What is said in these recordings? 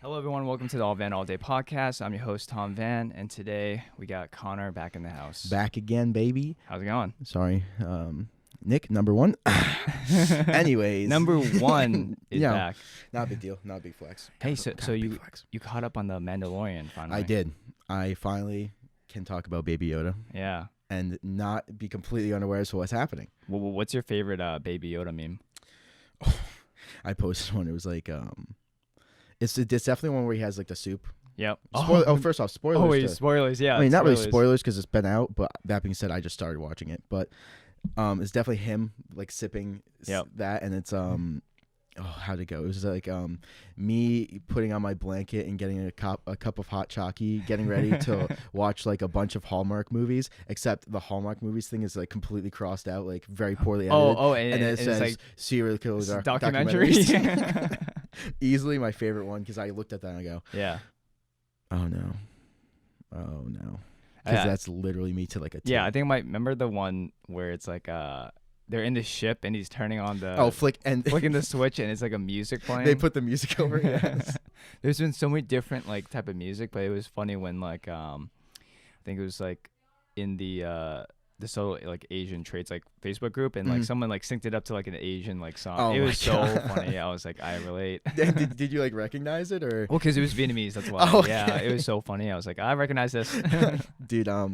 Hello, everyone. Welcome to the All Van All Day podcast. I'm your host, Tom Van, and today we got Connor back in the house. Back again, baby. How's it going? Sorry. Nick, number one. Anyways. Number one is back. Not a big deal. Not a big flex. Hey, so you caught up on the Mandalorian finally. I did. I finally can talk about Baby Yoda. Yeah. And not be completely unaware as to what's happening. Well, what's your favorite Baby Yoda meme? I posted one. It was like, it's definitely one where he has like the soup. Yep. First off, spoilers. Oh, wait, spoilers. Yeah. I mean, not really spoilers because it's been out, but that being said, I just started watching it. But it's definitely him like sipping that, and it's how'd it go? It was like me putting on my blanket and getting a cup of hot chalky, getting ready to watch like a bunch of Hallmark movies, except the Hallmark movies thing is like completely crossed out, like very poorly edited. And then it says like serial killers documentary. Easily my favorite one because I looked at that and I go, yeah. Oh no. Because that's literally me to like a T. Yeah, I think I remember the one where it's like they're in the ship and he's turning on the flicking the switch and it's like a music playing. They put the music over. Yes. There's been so many different like type of music, but it was funny when like I think it was like in the so like Asian traits like Facebook group and like someone like synced it up to like an Asian like song. Oh, it was so funny. I was like, I relate. Did you like recognize it or? Well, because it was Vietnamese. That's why. Oh, okay. Yeah, it was so funny. I was like, I recognize this. Dude, I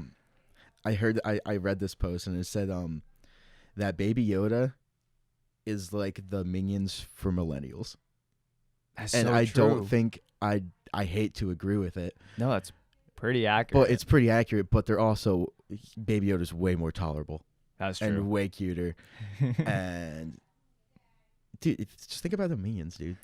read this post and it said that Baby Yoda is like the Minions for millennials. That's and so I true. don't think I hate to agree with it. No, that's pretty accurate. But it's pretty accurate, but they're also Baby Yoda's way more tolerable. That's true. And way cuter. And dude, just think about the Minions, dude.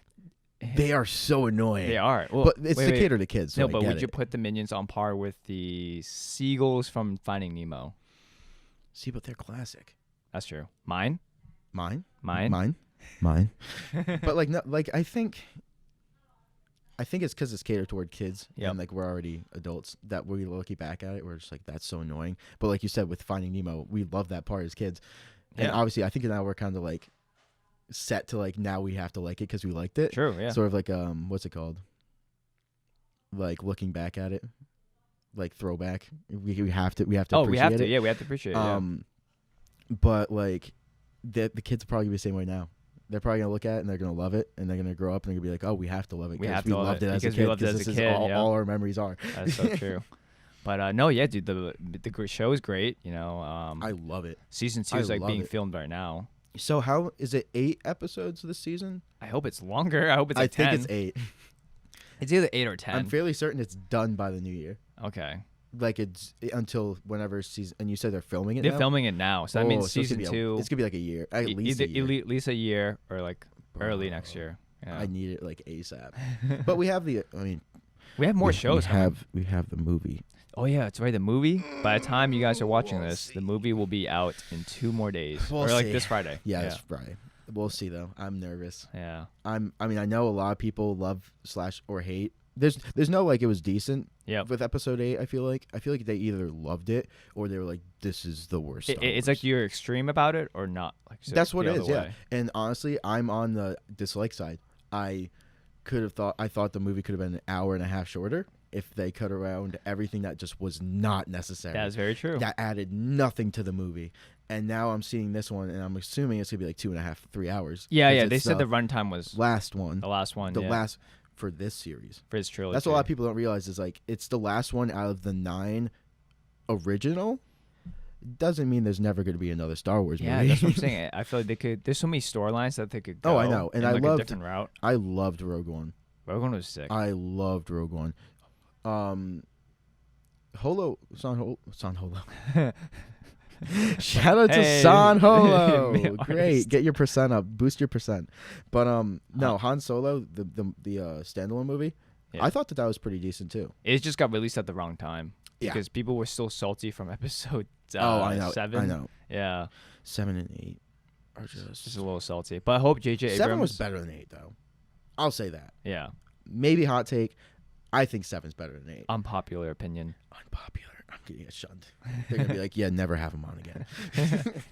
They are so annoying. They are. Well, but it's to cater to kids. So no, but would you put the Minions on par with the seagulls from Finding Nemo? See, but they're classic. That's true. Mine. But like, no, like I think it's because it's catered toward kids and like we're already adults that we looking back at it, we're just like that's so annoying. But like you said with Finding Nemo, we love that part as kids, and obviously I think now we're kind of like set to like now we have to like it because we liked it. True. Yeah. Sort of like what's it called? Like looking back at it, like throwback. We have to. Oh, appreciate we have to. it. Yeah, we have to appreciate it. But like the kids will probably be the same way now. They're probably gonna look at it and they're gonna love it, and they're gonna grow up and they're gonna be like, "Oh, we have to love it because we loved it as a kid." We loved it as a kid. All our memories are. That's so true. But no, yeah, dude, the show is great. You know, I love it. Season 2 is like being filmed right now. So how is it? 8 episodes this season? I hope it's longer. I hope it's. Like I think it's 8. It's either 8 or 10. I'm fairly certain it's done by the new year. Okay. Like it's until whenever season, and you said they're filming it. They're filming it now, so that means so season 2. It's gonna be like a year, at least a year. At least a year, or like early next year. Yeah. I need it like ASAP. But we have we have more shows. We have the movie. Oh yeah, it's right. The movie. By the time you guys are watching this, the movie will be out in 2 more days, or like this Friday. Yeah, this Friday. We'll see though. I'm nervous. Yeah. I mean, I know a lot of people love / or hate. There's no like it was decent. Yeah. With episode 8, I feel like they either loved it or they were like, this is the worst. It's like you're extreme about it or not. Like that's what it is. Yeah. And honestly, I'm on the dislike side. I thought the movie could have been an hour and a half shorter if they cut around everything that just was not necessary. That's very true. That added nothing to the movie. And now I'm seeing this one, and I'm assuming it's gonna be like 2.5, 3 hours. Yeah. They said the runtime was the last one. The last for this series. For his trilogy. That's what a lot of people don't realize is like it's the last one out of the 9 original. Doesn't mean there's never going to be another Star Wars movie. Yeah, that's what I'm saying. I feel like there's so many storylines that they could go. Oh, I know. And I loved a different route. I loved Rogue One. Rogue One was sick. I loved Rogue One. San Holo. Shout out to San Holo. Great. Get your percent up. Boost your percent. But no, Han Solo, the standalone movie, I thought that was pretty decent too. It just got released at the wrong time. Because people were still salty from episode 7. I know. Yeah. 7 and 8 are just a little salty. But I hope J.J. Abrams... 7 was better than 8, though. I'll say that. Yeah. Maybe hot take. I think 7's better than 8. Unpopular opinion. Unpopular. I'm going to get shunned. They're going to be like, yeah, never have him on again.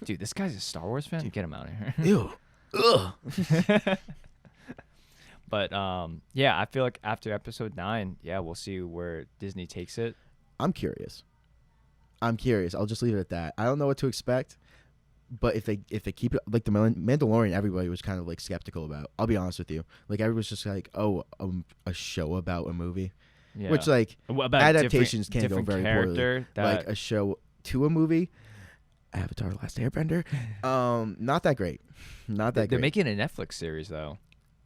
Dude, this guy's a Star Wars fan? Dude. Get him out of here. Ew. Ugh. But yeah, I feel like after episode 9, yeah, we'll see where Disney takes it. I'm curious. I'll just leave it at that. I don't know what to expect, but if they keep it like the Mandalorian, everybody was kind of like skeptical about. I'll be honest with you. Like everybody's just like, oh, a show about a movie, which like adaptations can go very poorly. Like a show to a movie. Avatar: Last Airbender, not that great. They're making a Netflix series though,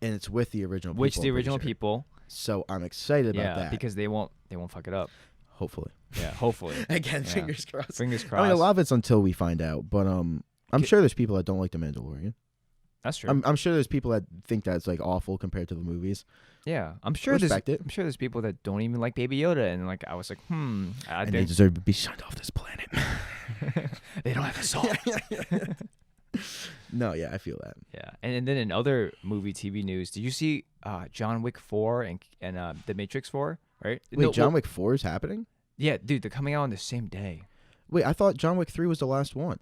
and it's with the original people. Which the original people. So I'm excited about that because they won't fuck it up. Hopefully. Yeah, hopefully. Again, fingers crossed. Fingers crossed. I mean, a lot of it's until we find out, but I'm sure there's people that don't like The Mandalorian. That's true. I'm sure there's people that think that's like awful compared to the movies. Yeah, I'm sure there's people that don't even like Baby Yoda, and like I was like, and they deserve to be shunned off this planet. They don't have a soul. No, yeah, I feel that. Yeah, and then in other movie TV news, did you see John Wick 4 and The Matrix 4? Right? Wait, John Wick 4 is happening? Yeah, dude, they're coming out on the same day. Wait, I thought John Wick 3 was the last one.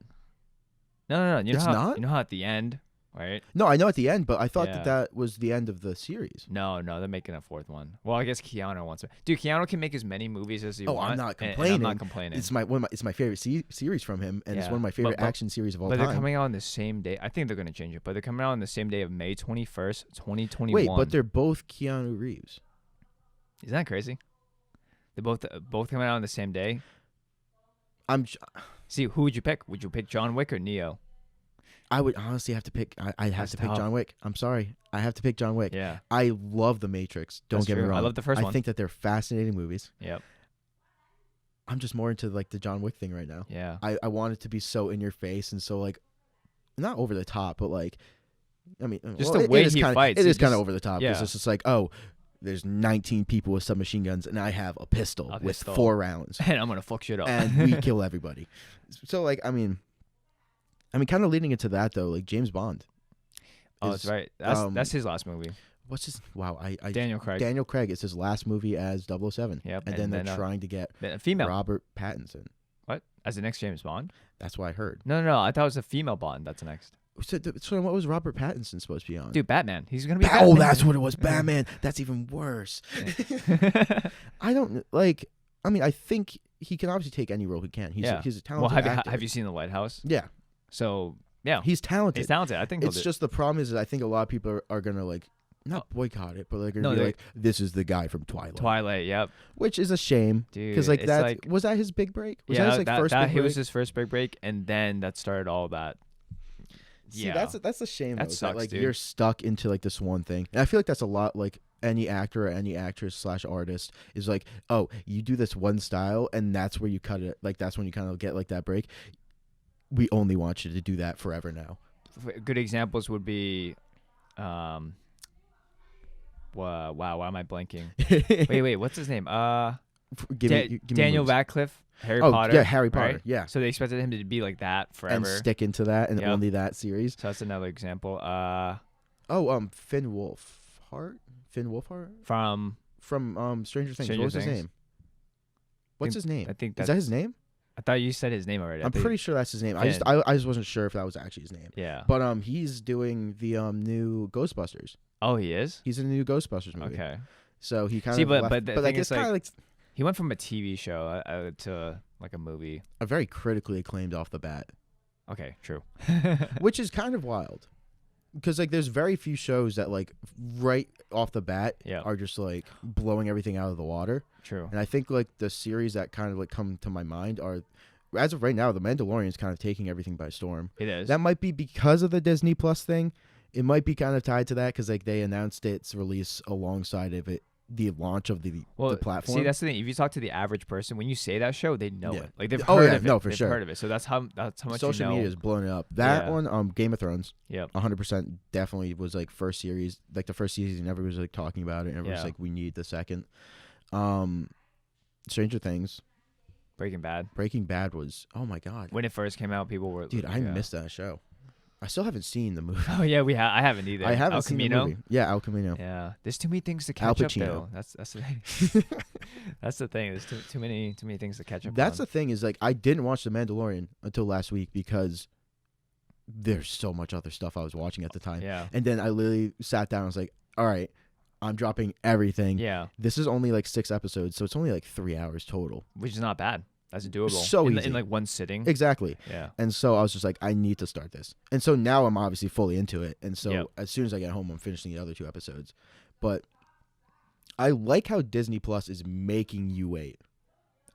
No. It's not? You know how at the end, right? No, I know at the end, but I thought that was the end of the series. No, they're making a 4th one. Well, I guess Keanu wants to. Dude, Keanu can make as many movies as he wants. I'm not complaining. And I'm not complaining. It's my favorite series from him, and it's one of my favorite action series of all time. But they're coming out on the same day. I think they're going to change it, but they're coming out on the same day of May 21st, 2021. Wait, but they're both Keanu Reeves. Isn't that crazy? They're both coming out on the same day. See, who would you pick? Would you pick John Wick or Neo? I would honestly have to pick. I'd have to pick John Wick. I'm sorry. I have to pick John Wick. Yeah. I love The Matrix. Don't get me wrong. I love the first one. I think that they're fascinating movies. Yep. I'm just more into like the John Wick thing right now. Yeah. I want it to be so in your face and so like, not over the top, but like, I mean, just the way he fights. It is kind of over the top. Yeah. It's just like, oh, there's 19 people with submachine guns, and I have a pistol with 4 rounds, and I'm gonna fuck shit up, and we kill everybody. So like, I mean, kind of leading into that though, like James Bond. Oh, that's right. That's his last movie. What's his? Wow, Daniel Craig. Daniel Craig. It's his last movie as 007. Yep. And then they're trying to get a female Robert Pattinson. What? As the next James Bond? That's what I heard. No. I thought it was a female Bond. That's next. So what was Robert Pattinson supposed to be on? Dude, Batman. He's gonna be. Batman. Oh, that's what it was. Batman. That's even worse. I don't like. I mean, I think he can obviously take any role he can. He's a talented actor. Have you seen The Lighthouse? Yeah. So yeah, he's talented. He's talented. I think it's just the problem is that I think a lot of people are gonna like not boycott it, but they're gonna be like, this is the guy from Twilight. Twilight, yep. Which is a shame, dude. Because like that was that his big break? Was that his first big break? He was his first big break, and then that started all that. See, that's a shame. That sucks, like dude. You're stuck into like this one thing, and I feel like that's a lot. Like any actor or any actress / artist is like, oh, you do this one style, and that's where you cut it. Like that's when you kind of get like that break. We only want you to do that forever now. Good examples would be, wow, why am I blanking? wait, what's his name? Daniel Radcliffe. Harry Potter. Yeah, Harry Potter. Right? Yeah. So they expected him to be like that forever. And stick into that and only that series. So that's another example. Finn Wolfhard? From Stranger Things. What was his name? What's his name? Is that his name? I thought you said his name already. I'm pretty sure that's his name. I just wasn't sure if that was actually his name. Yeah. But he's doing the new Ghostbusters. Oh, he is? He's in the new Ghostbusters movie. Okay. So he kind of left, but like it's kind of like he went from a TV show to like a movie. A very critically acclaimed off the bat. Okay, true. Which is kind of wild. Because like there's very few shows that like right off the bat are just like blowing everything out of the water. True. And I think like the series that kind of like come to my mind are, as of right now, The Mandalorian is kind of taking everything by storm. It is. That might be because of the Disney Plus thing. It might be kind of tied to that because like they announced its release alongside of it. The launch of the platform. See, that's the thing. If you talk to the average person, when you say that show, they know it. Like they've heard of it. No, for they've sure. heard of it. So that's how much social media is blowing it up. That one, Game of Thrones. Yeah, 100% definitely was like first series, like the first season. Everybody was like talking about it. And everybody was like, we need the second. Stranger Things. Breaking Bad was, oh my god. When it first came out, people were dude. I missed that show. I still haven't seen the movie. Oh yeah, I haven't either. I haven't seen the movie. Yeah, El Camino. Yeah, there's too many things to catch up though. That's the thing. That's the thing. There's too many things to catch up. That's the thing is like I didn't watch The Mandalorian until last week because there's so much other stuff I was watching at the time. Yeah. And then I literally sat down and was like, all right, I'm dropping everything. Yeah. This is only like 6 episodes, so it's only like 3 hours total. Which is not bad. That's doable. So easy. In like one sitting. Exactly. Yeah. And so I was just like, I need to start this. And so now I'm obviously fully into it. And so Yep. as soon as I get home, I'm finishing the other 2 episodes. But I like how Disney Plus is making you wait.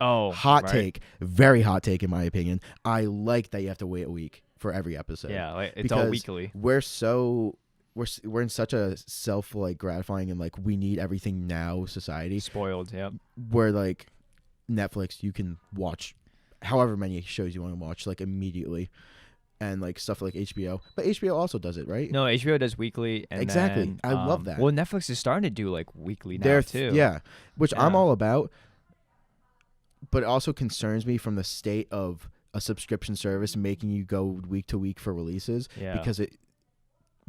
Oh, hot right. take. Very hot take in my opinion. I like that you have to wait a week for every episode. Yeah, like, it's because all weekly. We're in such a self like gratifying and like we need everything now society. Spoiled, yep. Where like Netflix, you can watch however many shows you want to watch like immediately, and like stuff like HBO. But HBO also does it, right? No, HBO does weekly. And exactly. Then, I love that. Well, Netflix is starting to do like weekly now too. Yeah, which Yeah. I'm all about. But it also concerns me from the state of a subscription service making you go week to week for releases. Yeah.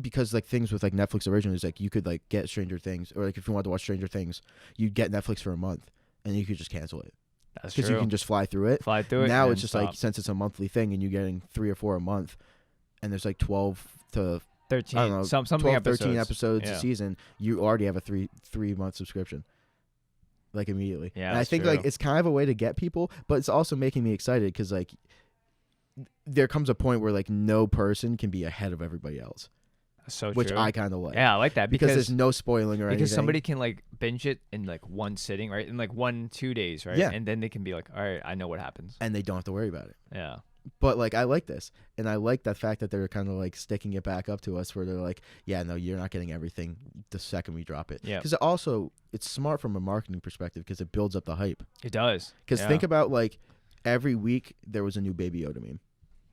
Because like things with like Netflix originals, like you could like get Stranger Things, or like if you wanted to watch Stranger Things, you'd get Netflix for a month and you could just cancel it. That's true. Because you can just fly through it. Fly through it. Now and it's just stop. like, since it's a monthly thing and you're getting 3 or 4 a month, and there's like 12 to 13. I don't know, Something 12, episodes. 13 episodes Yeah. a season, you already have a 3-month subscription. Like immediately. Yeah, and I that's think true. like it's kind of a way to get people, but it's also making me excited because like there comes a point where like no person can be ahead of everybody else, So which true. I kind of like. Yeah, I like that because there's no spoiling or anything. Because somebody can like binge it in like one sitting, right? In like 1-2 days, right? Yeah. And then they can be like, all right, I know what happens. and they don't have to worry about it. Yeah. But like I like this, and I like that fact that they're kind of like sticking it back up to us, where they're like, yeah, no, you're not getting everything the second we drop it. Yeah. Because it's smart from a marketing perspective because it builds up the hype. It does. Because Yeah. think about like every week there was a new Baby Yoda meme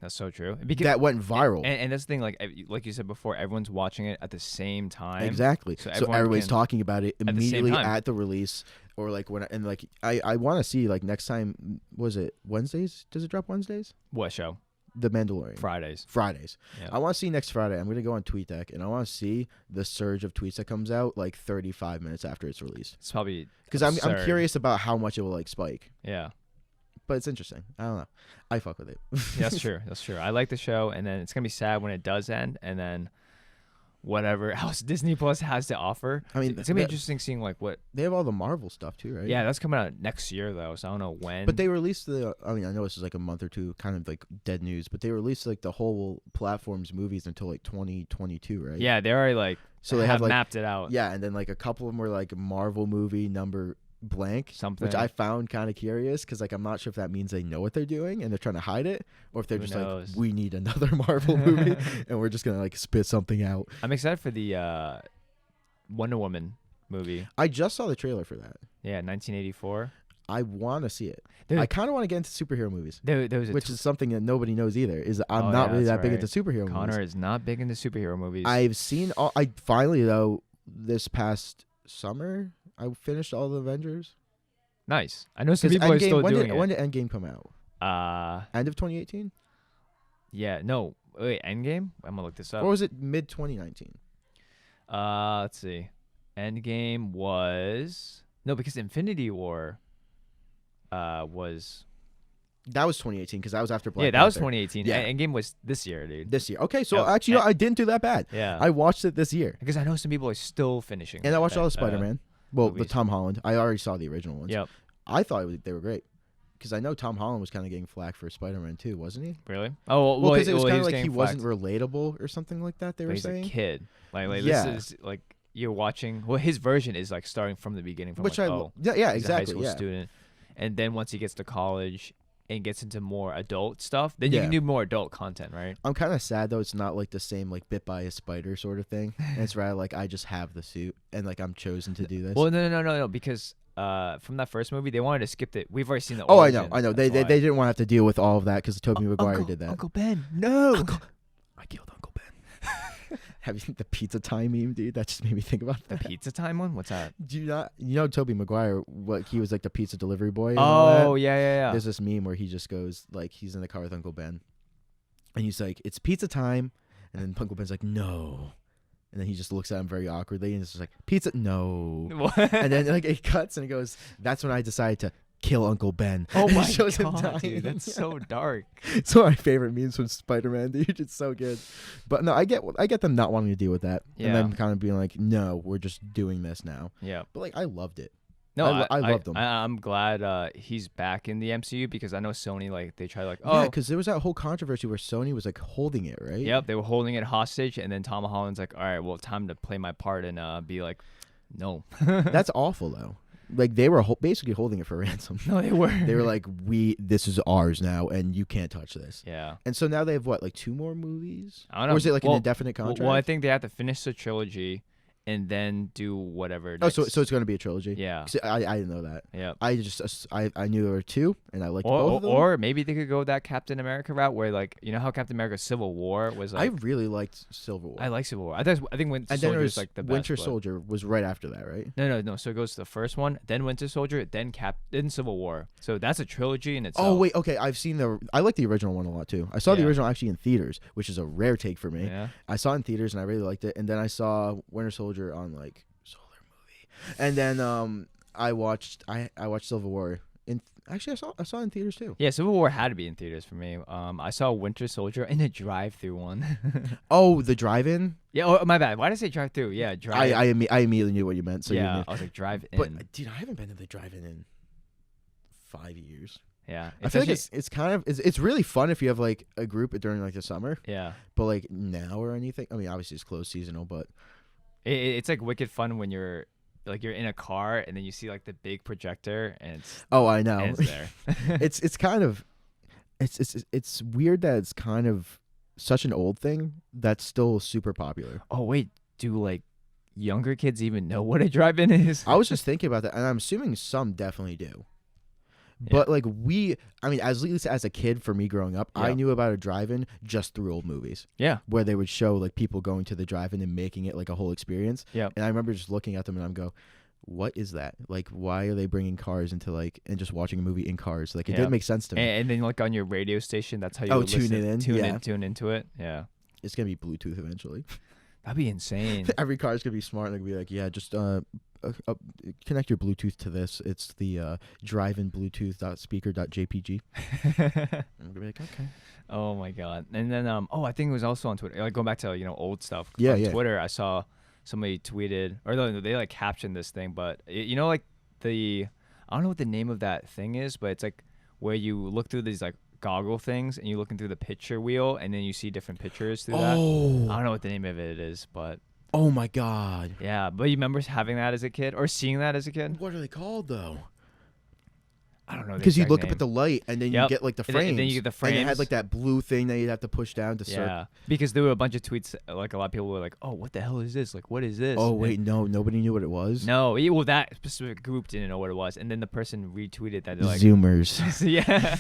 That's so true. Because, that went viral. and that's the thing, like you said before, everyone's watching it at the same time. Exactly. So So everyone everybody's can- talking about it the same immediately time. at the release, or like when and like I want to see like next time, was it Wednesdays? Does it drop Wednesdays? What show? The Mandalorian. Fridays. Yeah. I want to see next Friday. I'm going to go on TweetDeck and I want to see the surge of tweets that comes out like 35 minutes after it's released. It's probably Because I'm absurd. curious about how much it will like spike. Yeah. But it's interesting. I don't know. I fuck with it. That's true. That's true. I like the show, and then it's gonna be sad when it does end, and then whatever else Disney Plus has to offer. I mean, It's gonna be interesting seeing like what. they have all the Marvel stuff too, right? Yeah, that's coming out next year though, so I don't know when. But they released I mean, I know this is like a month or two, kind of like dead news, but they released like the whole platform's movies until like 2022, right? Yeah, they already like So they have like mapped it out. Yeah, and then like a couple of them were like Marvel movie number blank, Something. which I found kind of curious because like I'm not sure if that means they know what they're doing and they're trying to hide it, or if they're Who just knows? like, we need another Marvel movie and we're just gonna like spit something out. I'm excited for the Wonder Woman movie. I just saw the trailer for that. Yeah, 1984. I want to see it. Dude, I kind of want to get into superhero movies, there was a which is something that nobody knows either. Is I'm Oh, not yeah, really that that's big right. into superhero Connor movies. is not big into superhero movies. I've seen all. I finally though this past summer I finished all the Avengers. Nice. I know some 'Cause people are Endgame- still when doing did, it. when did Endgame come out? End of 2018, Yeah, no. Wait, Endgame? I'm gonna look this up. or was it mid 2019? Let's see. Endgame was no, because Infinity War was That was 2018 because that was after Black yeah, that was Panther. 2018. Yeah. Endgame was this year, dude. This year. Okay, so Yep. actually, I didn't do that bad. Yeah, I watched it this year, because I know some people are still finishing. and I watched all the that, Spider-Man. Well, the movies. Tom Holland. I already saw the original ones. Yep. I thought they were great because I know Tom Holland was kind of getting flack for Spider-Man too, wasn't he? Really? Oh Well, because it was kind of like getting he wasn't flagged, relatable or something like that. They but were he's saying. a kid. Like Yeah. this is like you're watching. Well, his version is like starting from the beginning. From Which like, yeah, he's a high exactly. school Yeah. student, and then once he gets to college and gets into more adult stuff, then you Yeah. can do more adult content, right? I'm kind of sad though. It's not like the same like bit by a spider sort of thing. And it's rather like I just have the suit and like I'm chosen to do this. Well, no, because from that first movie, they wanted to skip it. We've already seen the. Oh, origin. I know. They That's why. didn't want to have to deal with all of that because Tobey Maguire did that. Uncle Ben, no. I killed Uncle Ben. Have you seen the pizza time meme, dude? That just made me think about The that. Pizza Time one? What's that? Do you not? You know Tobey Maguire? What he was like the pizza delivery boy. And all Oh that? yeah. There's this meme where he just goes like he's in the car with Uncle Ben, and he's like, "It's pizza time," and then Uncle Ben's like, "No," and then he just looks at him very awkwardly and it's just like, "Pizza, no." What? And then like it cuts and it goes, "That's when I decided to kill Uncle Ben. Oh And it my shows him god, dying. dude, that's so dark. It's one of my favorite memes from Spider-Man, dude. It's so good. But no, I get them not wanting to deal with that, and then kind of being like, no, we're just doing this now. Yeah. But like, I loved it. No, I loved him. I'm glad he's back in the MCU because I know Sony, like, they try, like, yeah, because there was that whole controversy where Sony was like holding it, right? Yep, they were holding it hostage, and then Tom Holland's like, all right, well, time to play my part and be like, no. That's awful though. Like they were basically holding it for ransom. No, they were. They were like, this is ours now, and you can't touch this. Yeah. And so now they have what, like 2 more movies? I don't know. Or is it like an indefinite contract? Well, I think they have to finish the trilogy and then do whatever. Oh, so it's going to be a trilogy? Yeah. I didn't know that. Yeah. I knew there were 2, and I liked both of them. Or maybe they could go that Captain America route where, like, you know how Captain America Civil War was like. I really liked Civil War. I like Civil War. I think Winter Soldier is like the best. Winter Soldier was right after that, right? No. So it goes to the first one, then Winter Soldier, then Civil War. So that's a trilogy in itself. Oh wait, okay. I like the original one a lot too. I saw the original actually in theaters, which is a rare take for me. Yeah. I saw it in theaters and I really liked it, and then I saw Winter Soldier on like Solar Movie, and then I watched Civil War. Actually, I saw it in theaters too. Yeah, Civil War had to be in theaters for me. I saw Winter Soldier in a drive-through one. Oh, the drive-in? Yeah, oh, my bad. Why did I say drive-through? Yeah, drive. I immediately knew what you meant. So yeah, I was like drive-in. But dude, I haven't been to the drive-in in 5 years. Yeah, I feel like it's kind of it's really fun if you have like a group during like the summer. Yeah, but like now or anything. I mean, obviously it's closed seasonal, but it's like wicked fun when you're in a car and then you see like the big projector and it's I know and it's there. it's kind of it's weird that it's kind of such an old thing that's still super popular. Oh wait, do like younger kids even know what a drive-in is? I was just thinking about that, and I'm assuming some definitely do. Yeah. But like I mean, at least as a kid, for me growing up, I knew about a drive-in just through old movies. Yeah, where they would show like people going to the drive-in and making it like a whole experience. Yeah, and I remember just looking at them and I'm go, what is that? Like, why are they bringing cars into like and just watching a movie in cars? Like, it didn't make sense to me. And then like on your radio station, that's how you tune into it. Yeah, it's gonna be Bluetooth eventually. That'd be insane. Every car is gonna be smart. And they're gonna be like, just connect your Bluetooth to this. It's the drive-in Bluetooth.speaker.jpg. I'm gonna be like, okay. Oh my god! And then I think it was also on Twitter. Like going back to old stuff. Yeah, on Twitter, I saw somebody tweeted, or no, they like captioned this thing, but like I don't know what the name of that thing is, but it's like where you look through these like goggle things and you looking through the picture wheel and then you see different pictures through that. I don't know what the name of it is, but oh my god. Yeah, but you remember having that as a kid or seeing that as a kid? What are they called though? I don't know. Because you look up at the light and then you get like the frames. And then you get the frames. And it had like that blue thing that you'd have to push down to start. Yeah, because there were a bunch of tweets. Like a lot of people were like, "Oh, what the hell is this? Like, what is this?" Oh wait, no, nobody knew what it was. No, well, that specific group didn't know what it was, and then the person retweeted that. They're like, Zoomers. Yeah.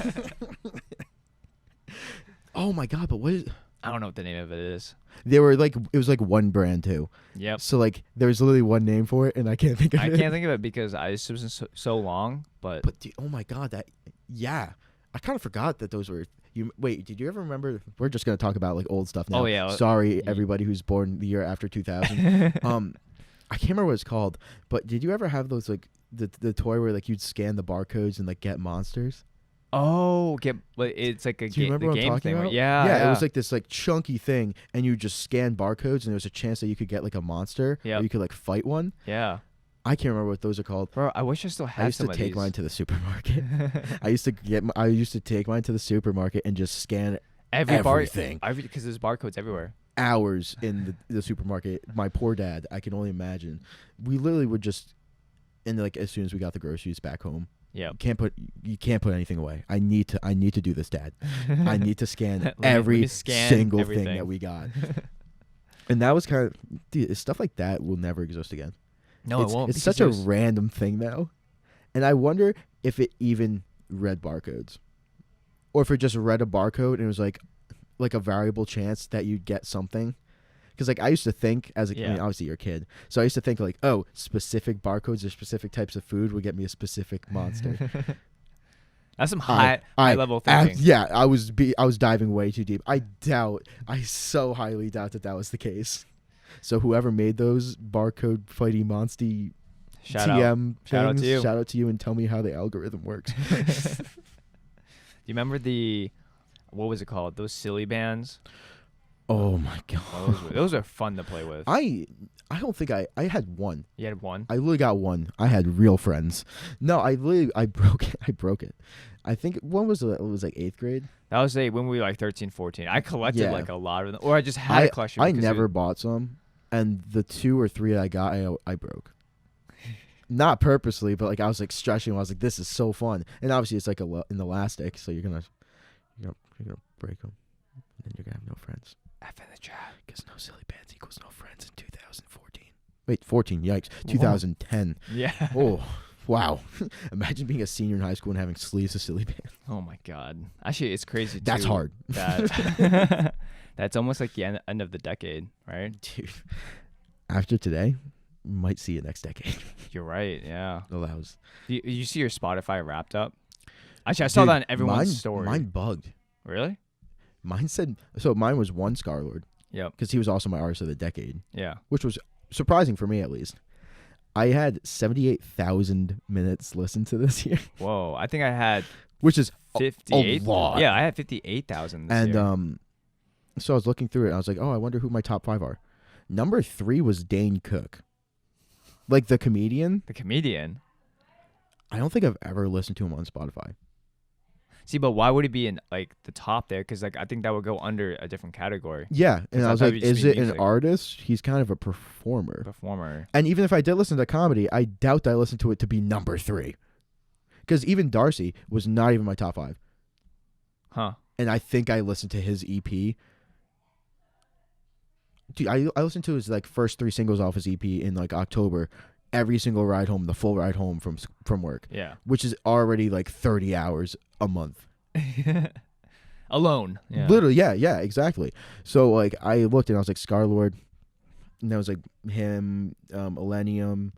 Oh my god! But what is? I don't know what the name of it is. They were like, it was like one brand too. Yep. So like, there's literally one name for it, and I can't think of it. I can't think of it because it's been so long. But oh my god, I kind of forgot that those were. Wait, did you ever remember? We're just gonna talk about like old stuff now. Oh yeah. Sorry, everybody who's born the year after 2000. I can't remember what it's called, but did you ever have those like the toy where like you'd scan the barcodes and like get monsters? Oh, it's like a Do you remember what I'm game talking thing. About? Yeah, it was like this like chunky thing, and you just scan barcodes, and there was a chance that you could get like a monster. Yeah. Or you could like fight one. Yeah. I can't remember what those are called. Bro, I wish I still had some of these. I used to take mine to the supermarket. I used to take mine to the supermarket and just scan everything. Because there's barcodes everywhere. Hours in the supermarket. My poor dad. I can only imagine. We literally would just, and like as soon as we got the groceries back home. Yeah. You can't put anything away. I need to do this, Dad. I need to scan every single thing that we got. And that was kind of, dude, stuff like that will never exist again. No, it won't. It's such a random thing now. And I wonder if it even read barcodes. Or if it just read a barcode and it was like a variable chance that you'd get something. Because like I used to think I mean, obviously you're a kid. So I used to think like, oh, specific barcodes or specific types of food would get me a specific monster. That's some high level thinking. I was diving way too deep. I so highly doubt that was the case. So whoever made those barcode fighty monsty Shout TM out. Shout out to you. Shout out to you and tell me how the algorithm works. Do you remember what was it called? Those silly bands? Oh my god. Those are fun to play with. I don't think I had one. You had one? I literally got one. I had real friends. No, I broke it. I broke it. I think when was it? It was like 8th grade. That was when we were like 13, 14. I collected like a lot of them, or I just had a collection. I never bought some, and the 2 or 3 I got, I broke. Not purposely, but like I was like stretching. I was like, "This is so fun," and obviously it's like an elastic, so you're gonna break them, and then you're gonna have no friends. F in the chat. Because no silly bands equals no friends in 2014. Wait, 14, yikes. 2010. Yeah. Oh, wow. Imagine being a senior in high school and having sleeves of silly bands. Oh, my God. Actually, it's crazy, too. That's hard. That's almost like the end of the decade, right? Dude, after today, might see it next decade. You're right, yeah. Allows. You see your Spotify wrapped up? Actually, I saw that on everyone's story. Mine bugged. Really? Mine said, so mine was one Scarlord. Yep. Because he was also my artist of the decade. Yeah. Which was surprising for me, at least. I had 78,000 minutes listened to this year. Whoa. I think I had... Which is 58. A lot. Yeah, I had 58,000 this year. And so I was looking through it, and I was like, oh, I wonder who my top 5 are. Number 3 was Dane Cook. Like, the comedian. The comedian? I don't think I've ever listened to him on Spotify. See, but why would he be in like the top there? Because like I think that would go under a different category. Yeah, and I was like, is it an artist? He's kind of a performer. And even if I did listen to comedy, I doubt I listened to it to be number 3. Because even Darcy was not even my top 5. Huh. And I think I listened to his EP. Dude, I listened to his like first 3 singles off his EP in like October. Every single ride home, the full ride home from work. Yeah. Which is already like 30 hours a month. Alone. Yeah. Literally, yeah, exactly. So like I looked and I was like Scarlord, and that was like him, Millennium.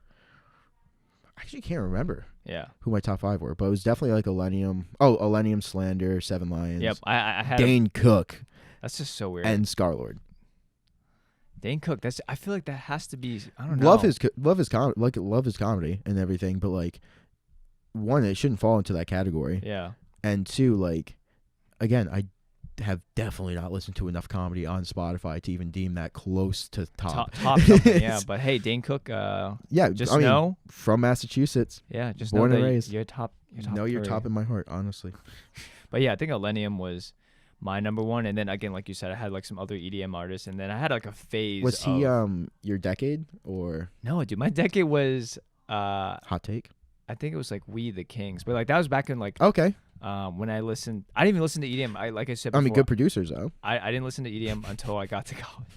I actually can't remember. Yeah. Who my top 5 were, but it was definitely like Millennium. Oh, Millennium, Slander, 7 Lions. Yep. I had Dane Cook. That's just so weird. And Scarlord. Dane Cook. I feel like that has to be. I don't know. Love his comedy and everything, but like, one, it shouldn't fall into that category. Yeah. And 2, like, again, I have definitely not listened to enough comedy on Spotify to even deem that close to top. Top something, yeah. But hey, Dane Cook. Yeah. Just know from Massachusetts. Yeah. Just born know and that raised. You're top. You're top in my heart, honestly. But yeah, I think Millennium was my number 1, and then again, like you said, I had like some other EDM artists, and then I had like a phase. Was he your decade or no? Dude, my decade was Hot Take. I think it was like We the Kings, but like that was back in like okay. When I listened, I didn't even listen to EDM. Like I said before, I mean, good producers though. I didn't listen to EDM until I got to college.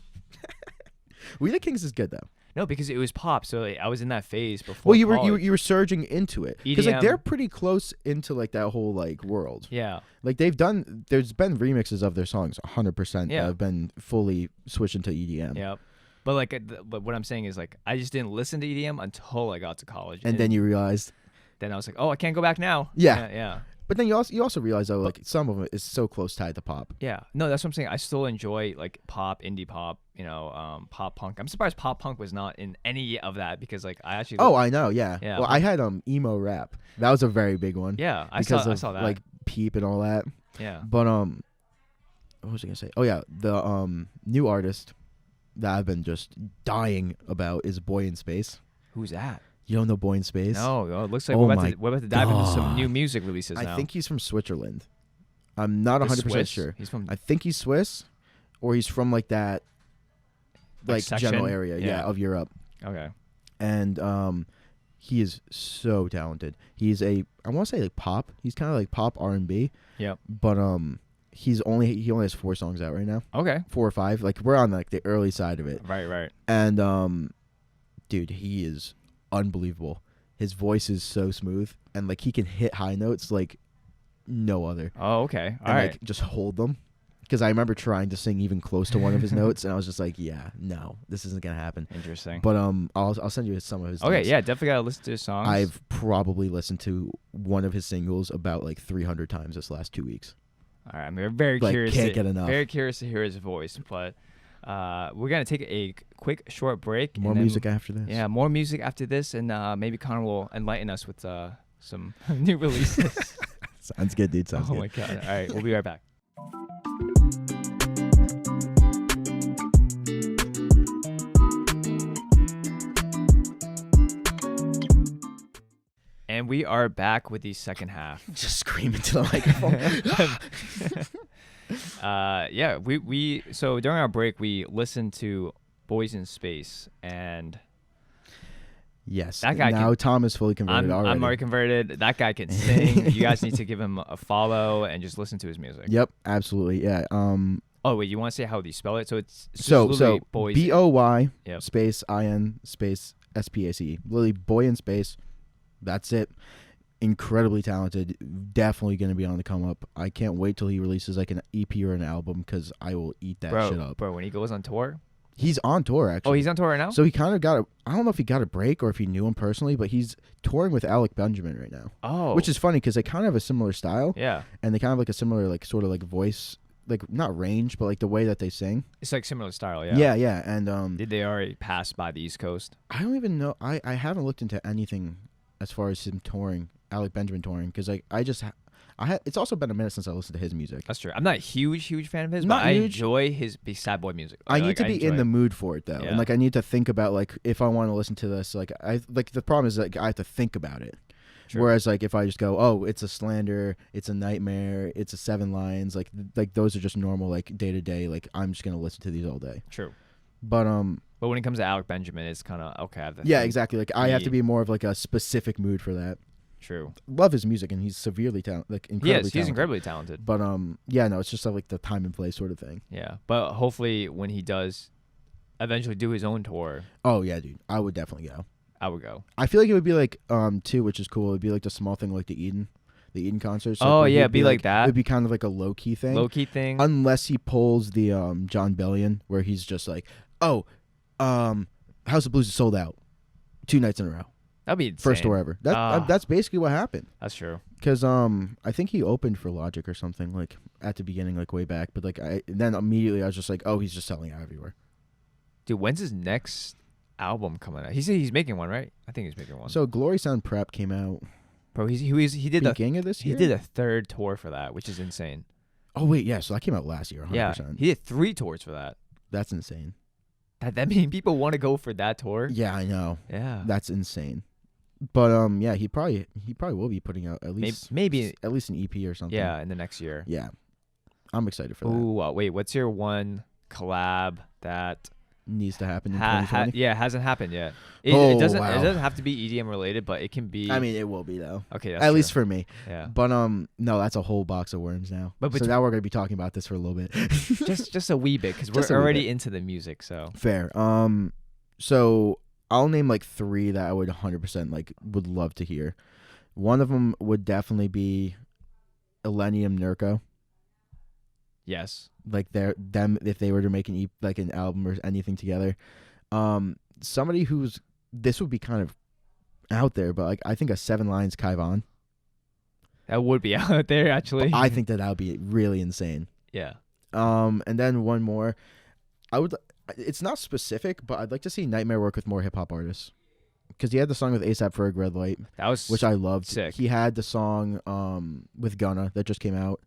We the Kings is good though. No, because it was pop, so like, I was in that phase before. Well, you were surging into it because like they're pretty close into like that whole like world. Yeah, like there's been remixes of their songs 100%. Yeah, that have been fully switched into EDM. Yeah, but like, but what I'm saying is like I just didn't listen to EDM until I got to college, and then you realized. Then I was like, oh, I can't go back now. Yeah. But then you also realize though, like some of it is so close tied to pop. Yeah, no, that's what I'm saying. I still enjoy like pop, indie pop, pop punk. I'm surprised pop punk was not in any of that because like I actually. Oh, I know, yeah. Well, I had emo rap. That was a very big one. Yeah, I saw that. Like Peep and all that. Yeah. But what was I gonna say? Oh yeah, the new artist that I've been just dying about is Boy in Space. Who's that? You don't know Boy in Space? No, it looks like we're about to dive into some new music releases now. I think he's from Switzerland. I'm not 100% sure. I think he's Swiss, or he's from like that, like general area, of Europe. Okay. And he is so talented. He's I want to say like pop. He's kind of like pop R&B. Yep. But he only has 4 songs out right now. Okay. 4 or 5. Like we're on like the early side of it. Right. And dude, he is unbelievable. His voice is so smooth, and like he can hit high notes like no other. Oh, okay. All right. Like just hold them, because I remember trying to sing even close to one of his notes, and I was just like, yeah, no, this isn't gonna happen. Interesting. But I'll send you some of his. Okay, notes. yeah, definitely gotta listen to his songs. I've probably listened to one of his singles about like 300 times this last 2 weeks. All right, I'm very like, curious. Can't get enough. Very curious to hear his voice, but. We're gonna take a quick short break. More music after this. Yeah, more music after this, and maybe Connor will enlighten us with some new releases. Sounds good, dude. Sounds good. Oh my god! All right, we'll be right back. And we are back with the second half. Just scream into the microphone. Yeah, we so during our break we listened to Boys in Space, and yes, that guy now Tom is fully converted already. I'm already converted. That guy can sing. You guys need to give him a follow and just listen to his music. Yep, absolutely. Yeah. Oh wait, you want to say how they spell it? So it's so Boys BOY yep. space IN space SPACE. Literally Boy in Space. That's it. Incredibly talented. Definitely going to be on the come up. I can't wait till he releases like an EP or an album because I will eat that shit up. Bro, when he goes on tour? He's on tour, actually. Oh, he's on tour right now? So he kind of got I don't know if he got a break or if he knew him personally, but he's touring with Alec Benjamin right now. Oh. Which is funny because they kind of have a similar style. Yeah. And they kind of like a similar like sort of like voice, like not range, but like the way that they sing. It's like similar style, yeah. Yeah, yeah. And did they already pass by the East Coast? I don't even know. I haven't looked into anything as far as him touring, Alec Benjamin touring, because like it's also been a minute since I listened to his music. That's true. I'm not a huge fan of his, Not but huge. I enjoy his sad boy music. I need to be in the mood for it though, Yeah. and like I need to think about like if I want to listen to this. Like the problem is like I have to think about it. True. Whereas like if I just go, oh, it's a slander, it's a nightmare, it's a 7 lines, like those are just normal like day to day. Like I'm just gonna listen to these all day. True. But when it comes to Alec Benjamin, it's kind of okay. I have to yeah, think. exactly. Like I have to be more of like a specific mood for that. True. Love his music and he's severely talented. Like incredibly He's incredibly talented. But yeah, no, it's just like the time and place sort of thing. Yeah, but hopefully when he does eventually do his own tour, oh yeah, dude, I would definitely go. I would go. I feel like it would be like too, which is cool. It'd be like the small thing like the Eden concert. So oh yeah, it'd be like that. It'd be kind of like a low key thing. Unless he pulls the John Bellion, where he's just like, oh, House of Blues is sold out 2 nights in a row. That'd be insane. First tour ever. That's basically what happened. That's true. Because I think he opened for Logic or something like at the beginning, like way back. But like then immediately I was just like, oh, he's just selling out everywhere. Dude, when's his next album coming out? He said he's making one, right? I think he's making one. So Glory Sound Prep came out. Bro, he did beginning of this year. He did a 3rd tour for that, which is insane. Oh wait, yeah. So that came out last year. 100%. Yeah, he did 3 tours for that. That's insane. That means people want to go for that tour. Yeah, I know. Yeah, that's insane. But yeah, he probably will be putting out at least maybe at least an EP or something. Yeah, in the next year. Yeah, I'm excited for that. Ooh, wait, what's your one collab that needs to happen in 2020? Hasn't happened yet. It doesn't have to be EDM related, but it can be. I mean, it will be though. Okay, at least for me. Yeah. But no, that's a whole box of worms now. So now we're gonna be talking about this for a little bit. just a wee bit because we're already into the music. So fair. So I'll name like 3 that I would 100% like would love to hear. One of them would definitely be Illenium Nurko. Yes. Like them if they were to make an album or anything together. Somebody who's this would be kind of out there, but like I think a 7 Lines Kai Von. That would be out there actually. But I think that would be really insane. Yeah. And then one more. It's not specific, but I'd like to see Nightmare work with more hip hop artists. Because he had the song with A$AP Ferg, Red Light. That was which I loved. Sick. He had the song with Gunna that just came out.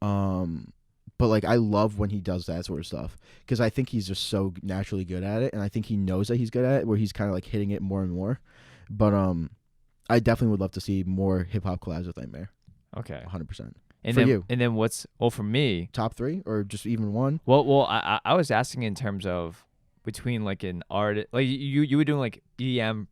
But like I love when he does that sort of stuff because I think he's just so naturally good at it, and I think he knows that he's good at it, where he's kind of like hitting it more and more. But I definitely would love to see more hip hop collabs with Nightmare. Okay, 100%. And for then, you, and then for me, top 3 or just even one? Well, I was asking in terms of between like an artist, like you were doing like EDM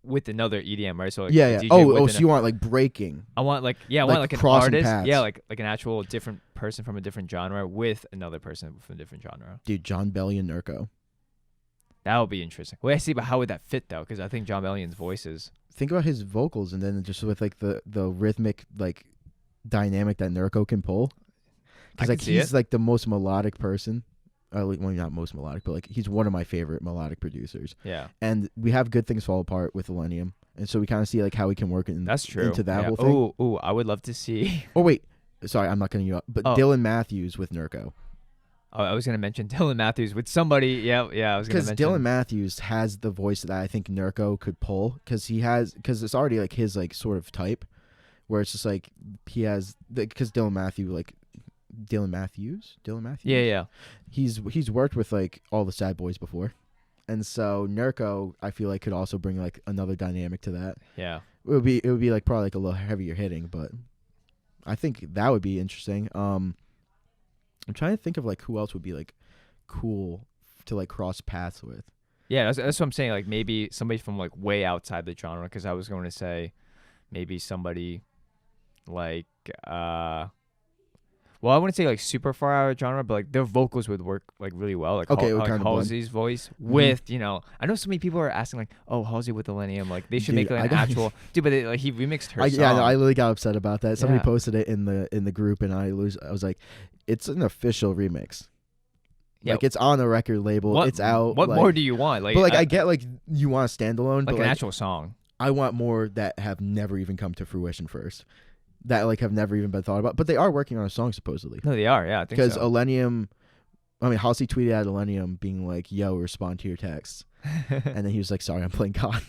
with another EDM, right? So like yeah. So you want like breaking? I want like an artist, paths. yeah, like an actual different person from a different genre with another person from a different genre. Dude, John Bellion Nurko. That would be interesting. Wait, I see, but how would that fit though? Because I think John Bellion's voice is. Think about his vocals, and then just with like the rhythmic like dynamic that Nurko can pull. Because like he's like the most melodic person. Well, not most melodic, but like he's one of my favorite melodic producers. Yeah. And we have Good Things Fall Apart with Illenium, and so we kind of see like how we can work That's true. into that whole thing. Oh, I would love to see. Oh wait, sorry, I'm not cutting you up. But Dylan Matthews with Nurko. Oh, I was gonna mention Dylan Matthews with somebody. Yeah, I was gonna mention because Dylan Matthews has the voice that I think Nurko could pull because it's already like his like sort of type, where it's just like he has because Dylan Matthews. Yeah. He's worked with like all the sad boys before, and so Nurko I feel like could also bring like another dynamic to that. Yeah, it would be like probably like a little heavier hitting, but I think that would be interesting. I'm trying to think of like who else would be like cool to like cross paths with. Yeah, that's what I'm saying. Like maybe somebody from like way outside the genre. Because I was going to say maybe somebody like well, I wouldn't say like super far out of genre, but like their vocals would work like really well. Like like Halsey's voice with I know so many people are asking like, oh, Halsey with Millennium, like they should make like an actual dude, but like he remixed her song. Yeah, no, I really got upset about that. Somebody posted it in the group, and I was like, it's an official remix. Yeah. Like it's on a record label. It's out. What more do you want? Like, but like I get like you want a standalone, like but an actual song. I want more that have never even come to fruition first. That like have never even been thought about, but they are working on a song supposedly. No, they are. Yeah, I think because so. Millennium, I mean, Halsey tweeted at Millennium being like, "Yo, respond to your texts," and then he was like, "Sorry, I'm playing COD,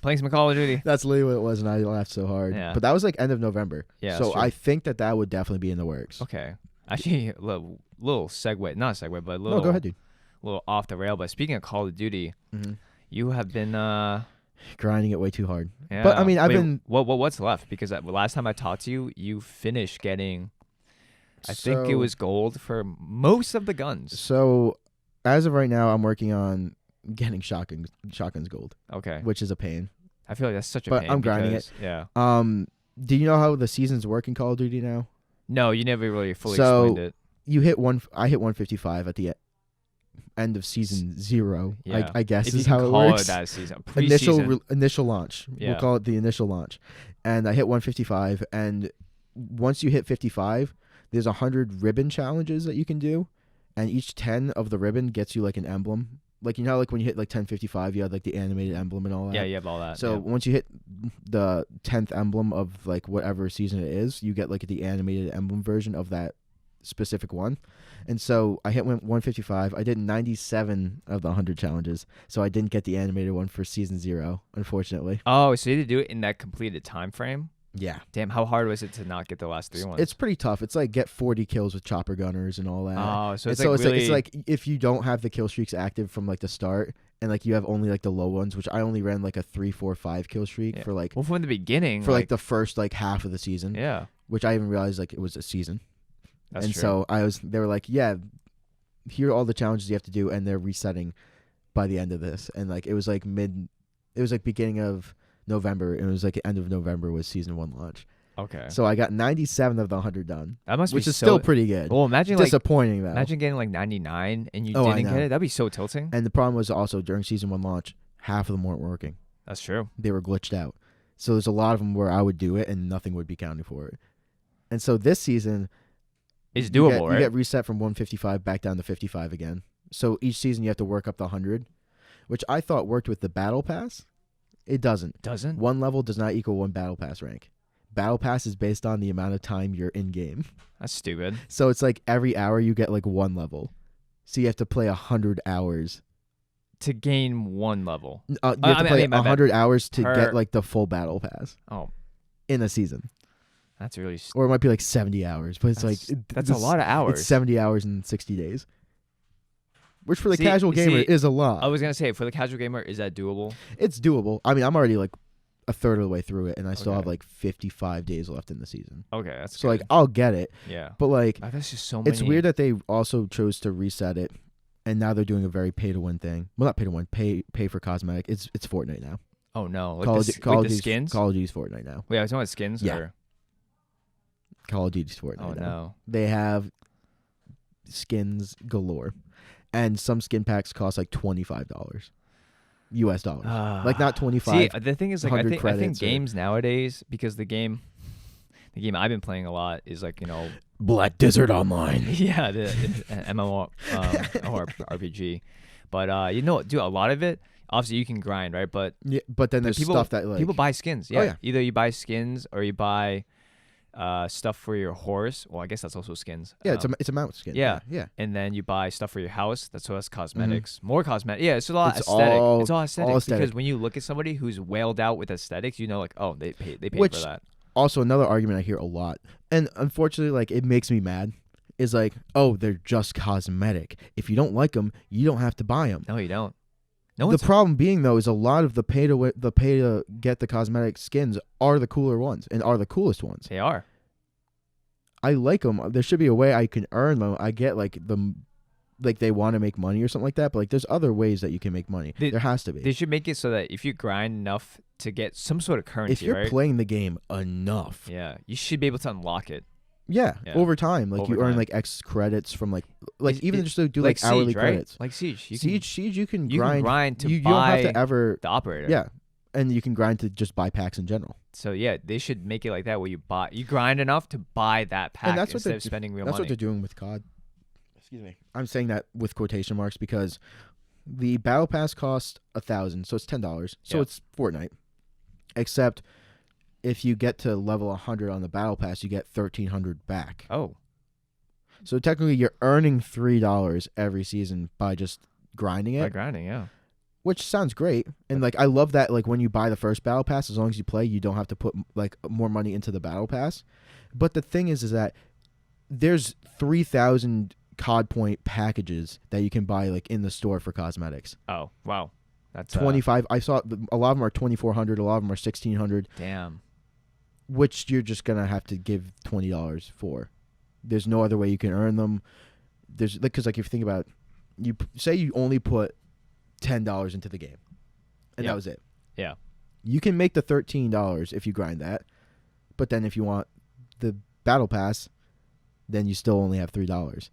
playing some Call of Duty." That's literally what it was, and I laughed so hard. Yeah. But that was like end of November. Yeah. So I think that would definitely be in the works. Okay. Actually, a little segue, not a segue, but a little. No, go ahead, dude. A little off the rail, but speaking of Call of Duty, you have been grinding it way too hard. Yeah. But I mean, I've been. What's left? Because last time I talked to you, you finished getting. I think it was gold for most of the guns. So, as of right now, I'm working on getting shotguns gold. Okay. Which is a pain. I feel like that's such a pain. But I'm grinding it. Yeah. Do you know how the seasons work in Call of Duty now? No, you never really fully explained it. You hit I hit 155 at the end of season 0. Yeah. I guess if is you how can it call works. It that season. Initial launch. Yeah. We'll call it the initial launch. And I hit 155, and once you hit 55, there's 100 ribbon challenges that you can do, and each 10 of the ribbon gets you like an emblem. Like, you know, like when you hit like 1055, you have like the animated emblem and all that. Yeah, you have all that. So once you hit the 10th emblem of like whatever season it is, you get like the animated emblem version of that specific one. And so I hit 155. I did 97 of the 100 challenges, so I didn't get the animated one for season 0, unfortunately. Oh, so you had to do it in that completed time frame? Yeah. Damn, how hard was it to not get the last 3 ones? It's pretty tough. It's like get 40 kills with chopper gunners and all that. Oh, so it's like if you don't have the kill streaks active from like the start, and like you have only like the low ones, which I only ran like a 3, 4, 5 kill streak for like from the beginning for like the first like half of the season. Yeah. Which I even realized like it was a season. That's true. So they were like, yeah, here are all the challenges you have to do, and they're resetting by the end of this. And like it was like beginning of November, and it was like end of November was season 1 launch. Okay. So I got 97 of the 100 done. That must be which is still pretty good. Well, imagine disappointing though. Imagine getting like 99 and you didn't get it. That'd be so tilting. And the problem was also during season 1 launch, half of them weren't working. That's true. They were glitched out. So there's a lot of them where I would do it and nothing would be counting for it. And so this season, it's doable, right? You get reset from 155 back down to 55 again. So each season you have to work up the 100, which I thought worked with the battle pass. It doesn't. Doesn't? One level does not equal one battle pass rank. Battle pass is based on the amount of time you're in game. That's stupid. So it's like every hour you get like 1 level. So you have to play 100 hours to gain 1 level. You have to play 100 hours to get like the full battle pass. Oh, in a season. That's really. Or it might be like 70 hours, but that's a lot of hours. It's 70 hours in 60 days. Which for the casual gamer is a lot. I was going to say, for the casual gamer, is that doable? It's doable. I mean, I'm already like a third of the way through it, and I still have like 55 days left in the season. Okay, that's so good. Like I'll get it. Yeah. But like that's just so many. It's weird that they also chose to reset it, and now they're doing a very pay to win thing. Well, not pay to win, pay for cosmetic. It's Fortnite now. Oh no! Like Call the skins. Call of Duty's Fortnite now. Wait, I was talking about skins. Yeah. Or? Call of Duty's Fortnite. Oh now. No! They have skins galore, and some skin packs cost like $25. US dollars. Like not 25. See, the thing is, like, I think games nowadays, because the game I've been playing a lot is like, you know, Black Desert Online. Yeah, the MMO RPG. But you know, dude, a lot of it, obviously you can grind, right? But yeah, but then there's stuff that like people buy skins. Yeah. Oh, yeah. Either you buy skins or you buy stuff for your horse. Well, I guess that's also skins. Yeah, it's a mount skin. Yeah. Yeah. And then you buy stuff for your house. That's cosmetics. More cosmetic. Yeah, it's a lot It's aesthetic. all- It's all aesthetic, all aesthetic. because when you look at somebody who's wailed out with aesthetics, you know, like, oh, they paid Which- for that. Also, another argument I hear a lot, and unfortunately, like, it makes me mad, is like, oh, they're just cosmetic. If you don't like them, you don't have to buy them. No, you don't. No The one's problem being, though, is a lot of the pay to get the cosmetic skins are the cooler ones and are the coolest ones. They are. I like them. There should be a way I can earn them. I get like they want to make money or something like that, but like there's other ways that you can make money. There has to be. They should make it so that if you grind enough to get some sort of currency, if you're right? playing the game enough, Yeah, you should be able to unlock it. yeah, over time, like Over you earn time. like X credits from like even just to do like like hourly Siege, right? credits. Like Siege. Siege, you can you grind. can grind to you buy don't have to ever. the operator. Yeah, and you can grind to just buy packs in general. So yeah, they should make it like that, where you grind enough to buy that pack And that's what instead they're of spending real That's money. what they're doing with COD. Excuse me. I'm saying that with quotation marks because the battle pass costs $1,000, so it's $10. So Yeah. it's Fortnite. Except if you get to level 100 on the battle pass, you get 1,300 back. Oh, So technically, you're earning $3 every season by just grinding it, by grinding, yeah. which sounds great. And like, I love that. Like when you buy the first battle pass, as long as you play, you don't have to put like more money into the battle pass. But the thing is that there's 3,000 COD point packages that you can buy like in the store for cosmetics. Oh, wow. That's 25. I saw a lot of them are 2,400. A lot of them are 1,600. Damn. Which you're just gonna have to give $20 for. There's no other way you can earn them. There's because like if you think about, you say you only put $10 into the game, and Yep. that was it. Yeah. You can make the $13 if you grind that, but then if you want the battle pass, then you still only have $3.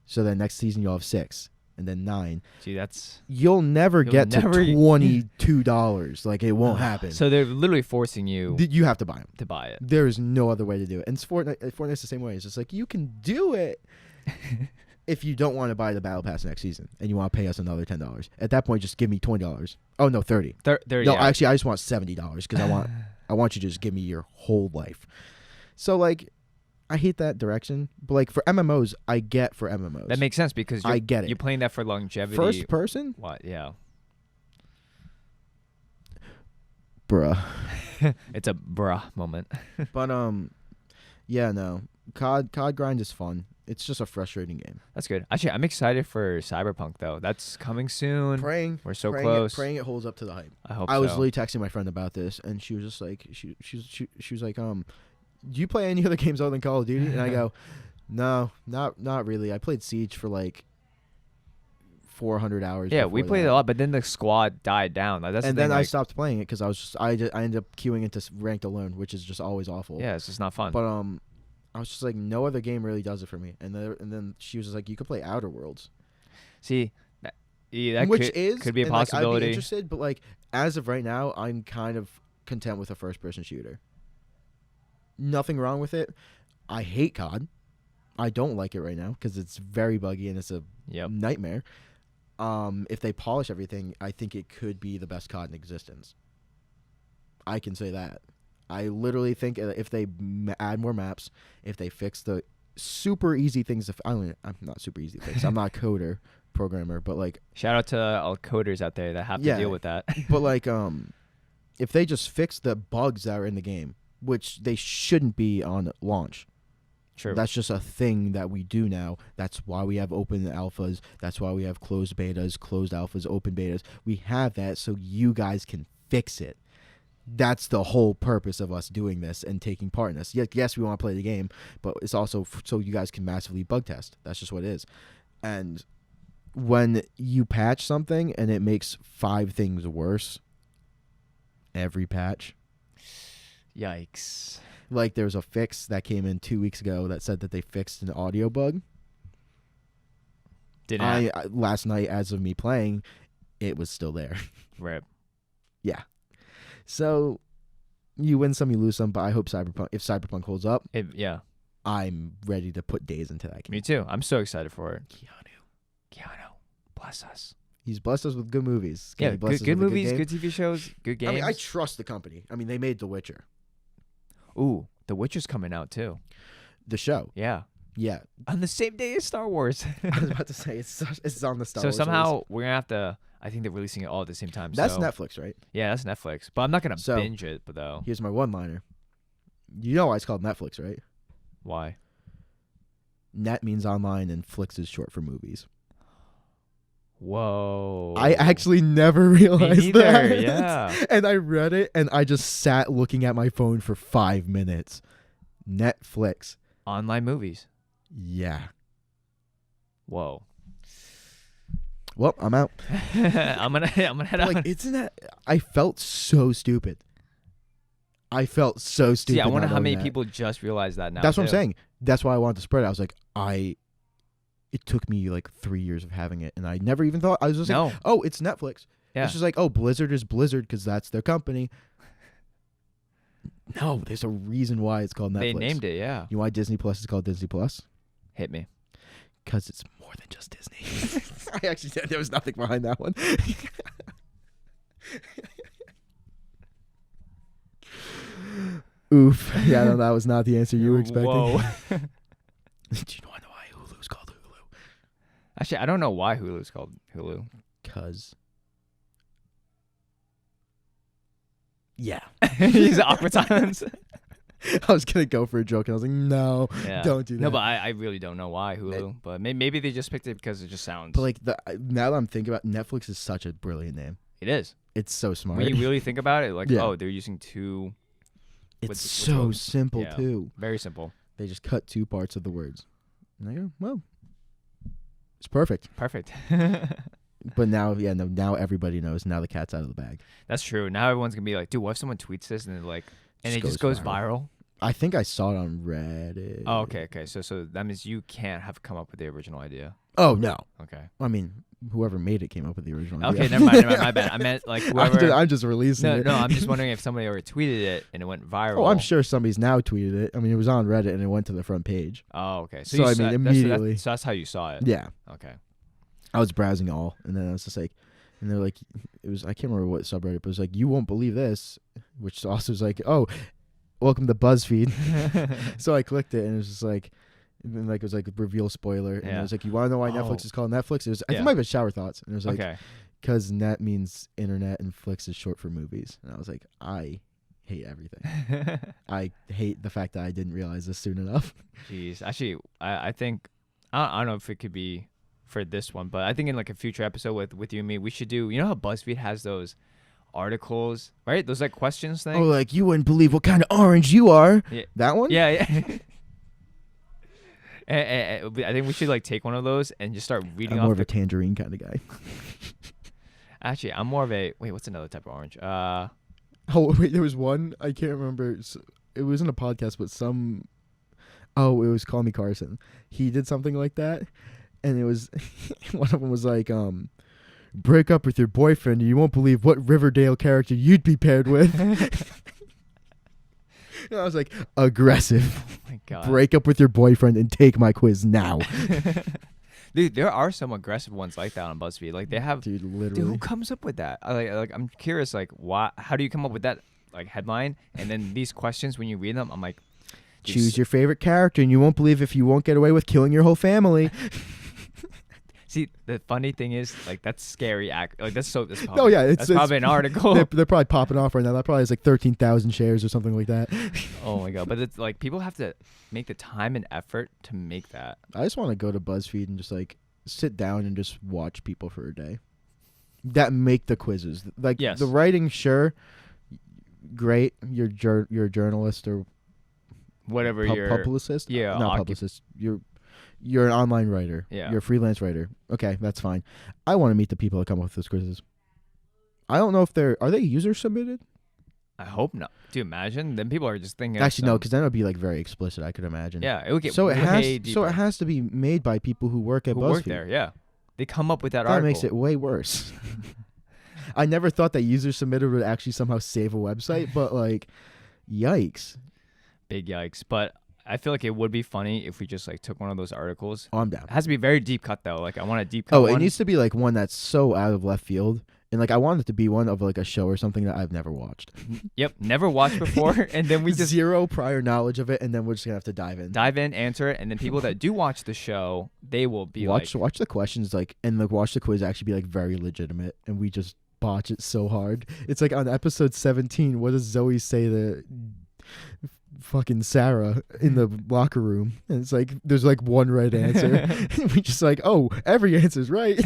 So then next season you'll have $6, and then $9. Gee, that's You'll never get to never- $22. Like it won't happen. so they're literally forcing you You have to buy them. to buy it. There is no other way to do it. And Fortnite's the same way. It's just like you can do it if you don't want to buy the battle pass next season and you want to pay us another $10. At that point, just give me $20. Oh no, 30. They're No, yeah. actually, I just want $70 because I want you to just give me your whole life. So like, I hate that direction. But like for MMOs, I get for MMOs. That makes sense because I get it. You're playing that for longevity. First person, What? Yeah. bruh. It's a bruh moment. But yeah, no. COD grind is fun. It's just a frustrating game. That's good. Actually, I'm excited for Cyberpunk though. That's coming soon. Praying We're so praying close. Praying it holds up to the hype. I hope I was so. literally texting my friend about this, and she was just like, she was like, do you play any other games other than Call of Duty? And I go, no, not really. I played Siege for like 400 hours. Yeah, we before played that. a lot, but then the squad died down. Like, that's And the thing, then I like, stopped playing it because I ended up queuing into ranked alone, which is just always awful. Yeah, it's just not fun. But I was just like, no other game really does it for me. And then she was just like, you could play Outer Worlds. See, that Which could be a and, like, I'd possibility. be interested, but like as of right now, I'm kind of content with a first-person shooter. Nothing wrong with it. I hate COD. I don't like it right now because it's very buggy and it's a Yep. nightmare. If they polish everything, I think it could be the best COD in existence. I can say that. I literally think if they add more maps, if they fix the super easy things, I'm not super easy to fix. I'm not a coder programmer, but like, Shout out to all coders out there that have to Yeah. deal with that. but like, if they just fix the bugs that are in the game, which they shouldn't be on launch. True. That's just a thing that we do now. That's why we have open alphas. That's why we have closed betas, closed alphas, open betas. We have that so you guys can fix it. That's the whole purpose of us doing this and taking part in this. Yes, we want to play the game, but it's also so you guys can massively bug test. That's just what it is. And when you patch something and it makes 5 things worse, every patch. Yikes. Like there was a fix that came in 2 weeks ago that said that they fixed an audio bug. Didn't Last night, as of me playing, it was still there. rip. Yeah. So you win some, you lose some. But I hope if Cyberpunk holds up, Yeah. I'm ready to put days into that game. Me too. I'm so excited for it. Keanu, bless us. He's blessed us with good movies. Yeah, He blessed us good with a movies, game. good TV shows, good games. I mean, I trust the company. I mean, they made The Witcher. Ooh, The Witcher's coming out too. The show. Yeah. Yeah. On the same day as Star Wars. I was about to say it's on the Star Wars. So somehow release. we're gonna have to. I think they're releasing it all at the same time. That's so. Netflix, right? Yeah, that's Netflix. But I'm not gonna So, binge it, but though. Here's my one-liner. You know why it's called Netflix, right? Why? Net means online, and Flix is short for movies. Whoa. I actually never realized Me neither, that. Yeah. And I read it, and I just sat looking at my phone for 5 minutes. Netflix. Online movies. Yeah. Whoa. Well, I'm out. I'm gonna head out. Like, isn't that? I felt so stupid. I felt so stupid. See, I wonder not how many knowing that. people just realize that now. That's what I'm too. saying. That's why I wanted to spread it. I was like, it took me like 3 years of having it, and I never even thought. I was just like, oh, it's Netflix. Yeah. It's just like, oh, Blizzard is Blizzard because that's their company. No, there's a reason why it's called Netflix. They named it, yeah. You know why Disney Plus is called Disney Plus? Hit me. Because it's more than just Disney. I actually said there was nothing behind that one. Oof. Yeah, no, that was not the answer you were expecting. Whoa. Do you want to know why Hulu's called Hulu? Actually, I don't know why Hulu's called Hulu. Because. Yeah. He's awkward silence. I was going to go for a joke, and I was like, no, Yeah. don't do that. No, but I really don't know why Hulu. But maybe they just picked it because it just sounds. But like now that I'm thinking about Netflix is such a brilliant name. It is. It's so smart. When you really think about it, like, Yeah. oh, they're using two. It's so simple, yeah. too. Very simple. They just cut two parts of the words. And I go, well, it's perfect. Perfect. But now, now everybody knows. Now the cat's out of the bag. That's true. Now everyone's gonna be like, dude, what if someone tweets this and it just goes viral? I think I saw it on Reddit. Oh, okay. So that means you can't have come up with the original idea. Oh, no. Okay. I mean, whoever made it came up with the original idea. Okay, never mind. My bad. I meant like whoever. I'm just releasing it. No, I'm just wondering if somebody ever tweeted it and it went viral. Oh, I'm sure somebody's now tweeted it. I mean, it was on Reddit and it went to the front page. Oh, okay. So I mean, immediately. So that's how you saw it. Yeah. Okay. I was browsing all, and then I was just like, and they're like, it was, I can't remember what subreddit, but it was like, you won't believe this, which also was like, oh, welcome to BuzzFeed. So I clicked it, and it was just like, and then like it was like a reveal spoiler, and it was like, you want to know why Netflix is called Netflix? It was, I think it might have been Shower Thoughts, and it was like, because net means internet and Flix is short for movies, and I was like, I hate everything. I hate the fact that I didn't realize this soon enough. Jeez, actually, I think I don't know if it could be for this one, but I think in like a future episode with you and me, we should do. You know how BuzzFeed has those articles, right? Those like questions things. Oh, like you wouldn't believe what kind of orange you are. Yeah. That one? Yeah. And I think we should like take one of those and just start reading. I'm more of a tangerine kind of guy. Actually, I'm more of a what's another type of orange? Oh wait, there was one I can't remember. It wasn't a podcast, but it was Call Me Carson. He did something like that, and it was one of them was like, break up with your boyfriend, and you won't believe what Riverdale character you'd be paired with. And I was like, aggressive. Oh my God. Break up with your boyfriend and take my quiz now. Dude, there are some aggressive ones like that on BuzzFeed. Like they have, dude, literally. Dude, who comes up with that? Like I'm curious. Like, why? How do you come up with that like headline? And then these questions, when you read them, I'm like, choose your favorite character, and you won't believe if you won't get away with killing your whole family. See, the funny thing is, like, that's scary. Like, that's probably, oh yeah, that's probably an article. They're probably popping off right now. That probably has like 13,000 shares or something like that. Oh my God! But it's like people have to make the time and effort to make that. I just want to go to BuzzFeed and just like sit down and just watch people for a day that make the quizzes. Like the writing, sure, great. You're a journalist or whatever. You're publicist. Yeah, not publicist. You're an online writer. Yeah. You're a freelance writer. Okay, that's fine. I want to meet the people that come up with those quizzes. I don't know if are they user submitted? I hope not. Do you imagine? Then people are just thinking. Actually, no, because then it would be like very explicit. I could imagine. Yeah, it would get so way deeper. So it has to be made by people who work at BuzzFeed. Work there. Yeah, they come up with that article. That makes it way worse. I never thought that user submitted would actually somehow save a website, but like, yikes! Big yikes! But I feel like it would be funny if we just like took one of those articles. Oh, I'm down. It has to be very deep cut though. Like I want a deep cut. Oh, it needs to be like one that's so out of left field, And like I wanted it to be one of like a show or something that I've never watched. Yep, never watched before, and then we just zero prior knowledge of it, and then we're just gonna have to dive in, answer it, and then people that do watch the show, they will be watch the questions like and like watch the quiz actually be like very legitimate, and we just botch it so hard. It's like on episode 17, what does Zoe say to fucking Sarah in the locker room? And it's like there's like one right answer. We just like, oh, every answer's right.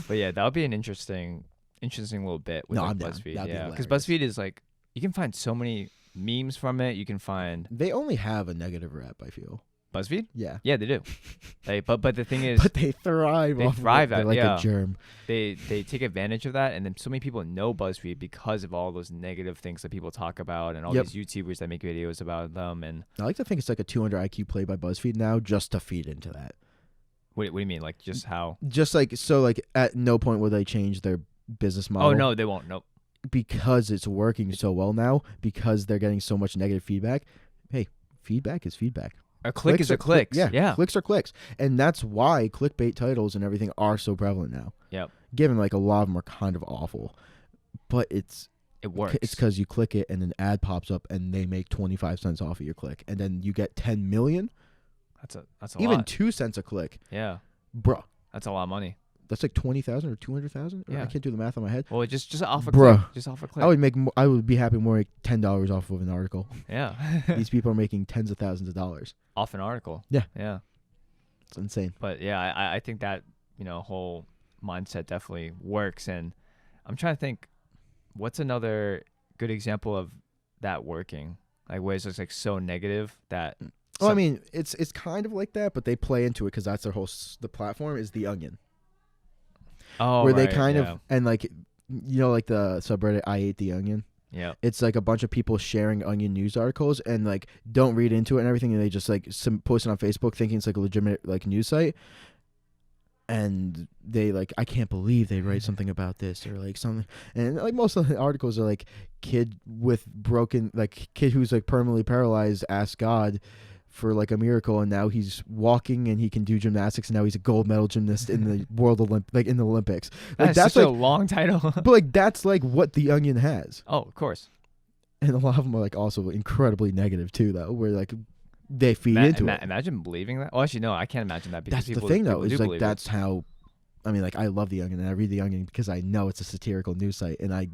But yeah, that would be an interesting little bit with like BuzzFeed. Yeah, because BuzzFeed is like you can find so many memes from it. You can find. They only have a negative rep, I feel. BuzzFeed? Yeah. Yeah, they do. But the thing is, but they thrive. They thrive at like a germ. They take advantage of that, and then so many people know BuzzFeed because of all those negative things that people talk about, and all these YouTubers that make videos about them. And I like to think it's like a 200 IQ play by BuzzFeed now, just to feed into that. What do you mean? Like just how? Just like so, like at no point will they change their business model. Oh no, they won't. Nope. Because it's working so well now, because they're getting so much negative feedback. Hey, feedback is feedback. A click is a click. Yeah. Clicks are clicks. And that's why clickbait titles and everything are so prevalent now. Yep. Given like a lot of them are kind of awful. But it works. It's because you click it and an ad pops up and they make 25 cents off of your click. And then you get 10 million. That's a even lot. 2 cents a click. Yeah. Bruh. That's a lot of money. That's like 20,000 or 200,000. Yeah. I can't do the math on my head. Well, just off a click. Just off a click. I would be happy more like $10 off of an article. Yeah. These people are making tens of thousands of dollars off an article. Yeah. Yeah. It's insane. But yeah, I think that, whole mindset definitely works. And I'm trying to think, what's another good example of that working? Like where it's just like so negative that. I mean, it's kind of like that, but they play into it because that's their whole. The platform is The Onion. Oh, where they kind of and like, like the subreddit I Ate the Onion. Yeah, it's like a bunch of people sharing Onion news articles and like don't read into it and everything, and they just like post it on Facebook thinking it's like a legitimate like news site. And they like, I can't believe they write something about this or like something. And like most of the articles are like kid who's like permanently paralyzed asked God for like a miracle, and now he's walking and he can do gymnastics, and now he's a gold medal gymnast in the in the Olympics. Like that's such like a long title. But like that's like what The Onion has. Oh, of course. And a lot of them are like also incredibly negative too, though, where like they feed into it. Imagine believing that. Oh, actually, no, I can't imagine that. Because that's the thing, though, is like that's how. I mean, like I love The Onion, and I read The Onion because I know it's a satirical news site, and I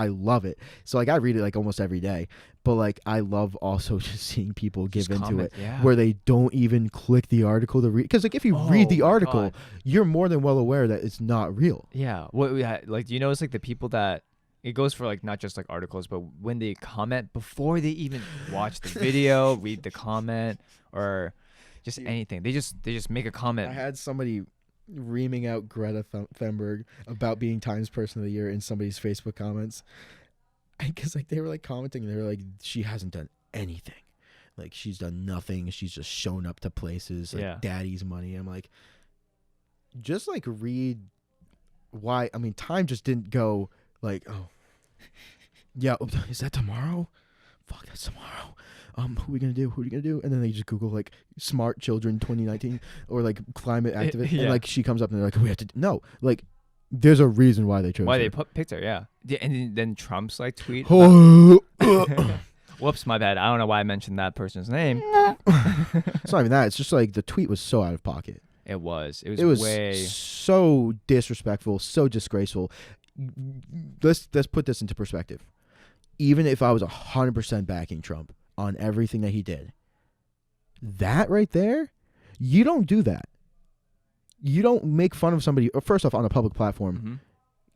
love it. So like I read it like almost every day. But like I love also just seeing people give into it where they don't even click the article to read. Because like if you read the article, you're more than well aware that it's not real. Yeah. Like do you notice like the people that it goes for like not just like articles, but when they comment before they even watch the video, read the comment, or just anything. They just make a comment. I had somebody reaming out Greta Thunberg about being Times Person of the Year in somebody's Facebook comments, because like they were like commenting and they were like, she hasn't done anything, like she's done nothing, she's just shown up to places, like daddy's money. I'm like, just like read why. I mean, Time just didn't go like, oh yeah, is that tomorrow? Fuck, that's tomorrow. Who are we gonna do? And then they just Google like smart children 2019 or like climate activist, and like she comes up and they're like, we have to no, like there's a reason why they chose her. They picked her. Yeah, and then Trump's like tweet. Whoops, my bad. I don't know why I mentioned that person's name. It's not even that. It's just like the tweet was so out of pocket. It was way so disrespectful, so disgraceful. Let's put this into perspective. Even if I was 100% backing Trump on everything that he did, that right there, you don't do that. You don't make fun of somebody, or first off, on a public platform,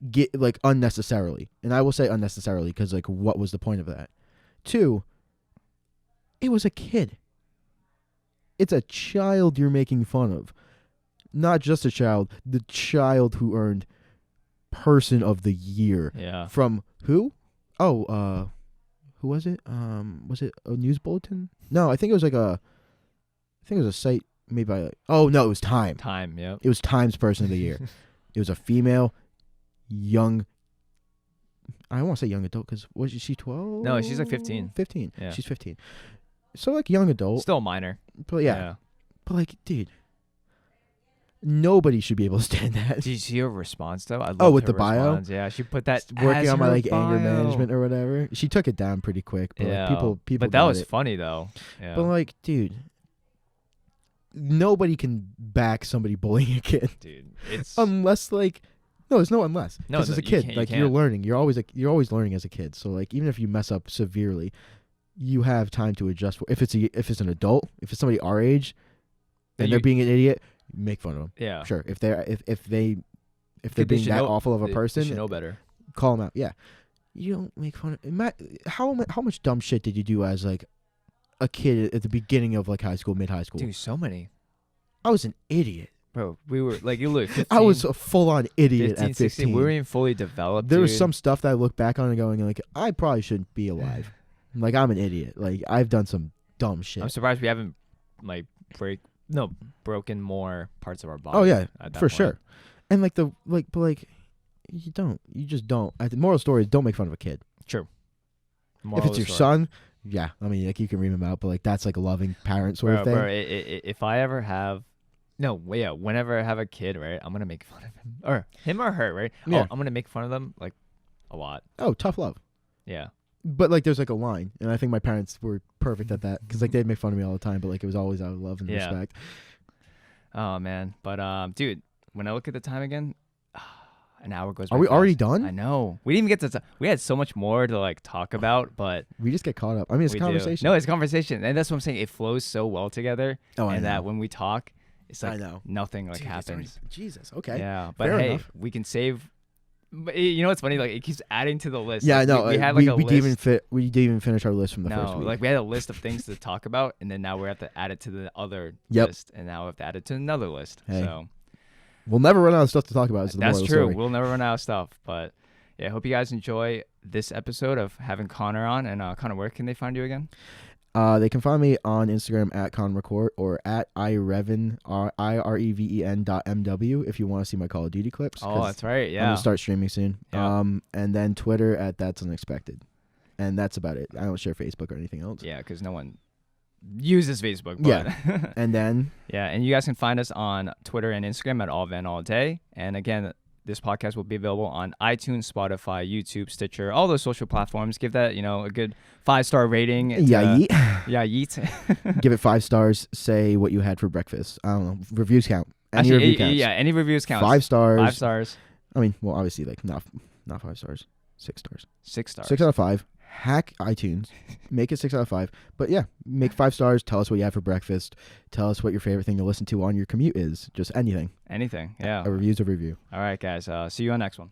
get like unnecessarily. And I will say unnecessarily because like, what was the point of that? 2, it was a kid. It's a child you're making fun of. Not just a child, the child who earned Person of the Year. Yeah. From who? Oh, who was it? Was it a news bulletin? No, I think it was a site made by like, oh no, it was Time. Time, yeah. It was Time's Person of the Year. It was a female, young. I don't want to say young adult because was she 12? No, she's like 15. 15. Yeah. She's 15. So like young adult. Still a minor. But yeah. But like, dude, Nobody should be able to stand that. Did you see her response though? I love with her the bio? response. Yeah, she put that Working as on my her like anger bio. management or whatever. She took it down pretty quick. But Yeah, like, people. But that got was it. funny though. Yeah. But like, dude, nobody can back somebody bullying a kid. Dude, it's Unless like, no, there's no unless. No, Because as a you kid, can't- like you you're can't. learning. You're always learning as a kid. So like, even if you mess up severely, you have time to adjust. If it's an adult, if it's somebody our age, and they're being an idiot, make fun of them. Yeah. Sure. If they're being should that know- awful of a they person, should know better. call them out. Yeah. You don't make fun of. How much dumb shit did you do as like a kid at the beginning of like high school, mid high school? Dude, so many. I was an idiot. Bro, we were like, you look. 15, I was a full on idiot 15, at 16. 15. We weren't even fully developed. There was dude. some stuff that I look back on and going like, I probably shouldn't be alive. Like I'm an idiot. Like I've done some dumb shit. I'm surprised we haven't like broken more parts of our body. Oh yeah, at that for point. sure. And like you just don't. The moral story is don't make fun of a kid. True. If Moral it's your of the story. son, yeah, I mean like you can ream him out, but like that's like a loving parent sort of thing. Bro, if I ever have, whenever I have a kid, right, I'm gonna make fun of him or her, right? Yeah. Oh, I'm gonna make fun of them like a lot. Oh, tough love. Yeah. But like there's like a line, and I think my parents were perfect at that because like they'd make fun of me all the time, but like it was always out of love and Yeah. respect. Oh man, but dude, when I look at the time again, an hour goes. Are by we already fast. done? I know. We didn't even get to. We had so much more to like talk about, but We just get caught up. I mean, it's a we do. conversation. No, it's a conversation, and that's what I'm saying. It flows so well together, I and that know. when we talk, it's like I know. nothing like Dude, it's already- happens. Jesus. Okay. Yeah, but Fair hey, enough. we can save. But you know what's funny? Like it keeps adding to the list. Yeah, like, I know. We had like a we list. we didn't even finish our list from the first No, week. like we had a list of things to talk about, and then now we have to add it to the other Yep. list, and now we have to add it to another list. Hey, So we'll never run out of stuff to talk about. Is the that's moral of the true. story. We'll never run out of stuff. But yeah, I hope you guys enjoy this episode of having Connor on. And Connor, where can they find you again? They can find me on Instagram at McCourt or at ireven IREVEN.MW if you want to see my Call of Duty clips. Oh, that's right. I'm Yeah. gonna start streaming soon. Yeah. And then Twitter at That's Unexpected, and that's about it. I don't share Facebook or anything else. Yeah, because no one uses Facebook. But Yeah. And then yeah, and you guys can find us on Twitter and Instagram at allvanallday. And again, this podcast will be available on iTunes, Spotify, YouTube, Stitcher, all those social platforms. Give that, a good 5-star rating. yeah, Yeah, yeet. give it 5 stars. Say what you had for breakfast. I don't know. Reviews count. Any Actually, review counts. yeah, any reviews count. 5 stars. 5 stars. I mean, well, obviously, like not 5 stars. 6 stars. 6 stars. 6 out of 5. Hack iTunes. Make it 6 out of 5. But yeah, make 5 stars. Tell us what you had for breakfast. Tell us what your favorite thing to listen to on your commute is. Just anything. Anything. Yeah. A review's a review. All right, guys. See you on next one.